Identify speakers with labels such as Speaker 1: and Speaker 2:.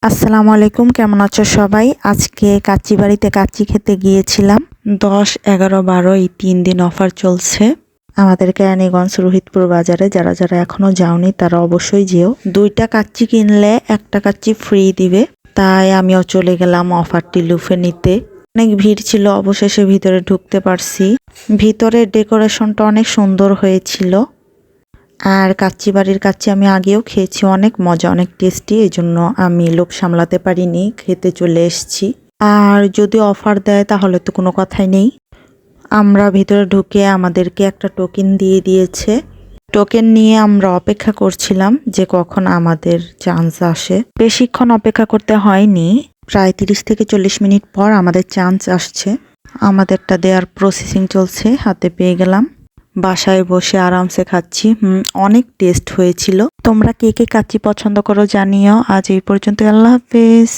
Speaker 1: আসসালামু আলাইকুম, কেমন আছো সবাই? আজকে কাচ্চি বাড়িতে কাচ্চি খেতে গিয়েছিলাম। 10, 11, 12 এই 3 দিন অফার চলছে আমাদের কেরানীগঞ্জ রোহিতপুর বাজারে। যারা যারা এখনো যাওনি তারা অবশ্যই যেও। 2টা কাচ্চি কিনলে একটা কাচ্চি ফ্রি দিবে। তাই আমিও চলে গেলাম অফারটি লুফে নিতে। অনেক ভিড় ছিল, অবশেষে ভিতরে ঢুকতে পারছি। ভিতরের ডেকোরেশনটা অনেক সুন্দর হয়েছিল। আর কাচ্চি বাড়ির কাচ্চি আমি আগেও খেয়েছি, অনেক মজা, অনেক টেস্টি। এই জন্য আমি লোভ সামলাতে পারিনি, খেতে চলে এসেছি। আর যদি অফার দেয় তাহলে তো কোনো কথাই নেই। আমরা ভিতরে ঢুকে আমাদেরকে একটা টোকেন দিয়ে দিয়েছে। টোকেন নিয়ে আমরা অপেক্ষা করছিলাম যে কখন আমাদের চান্স আসে। বেশিক্ষণ অপেক্ষা করতে হয়নি, প্রায় 30 থেকে 40 মিনিট পর আমাদের চান্স আসছে। আমাদেরটা দেওয়ার প্রসেসিং চলছে, হাতে পেয়ে গেলাম। বাসায় বসে আরামসে খাচ্ছি। অনেক টেস্ট হয়েছিল। তোমরা কে কে কাচ্চি পছন্দ করো জানিও। আজ এই পর্যন্ত, আল্লাহ হাফেজ।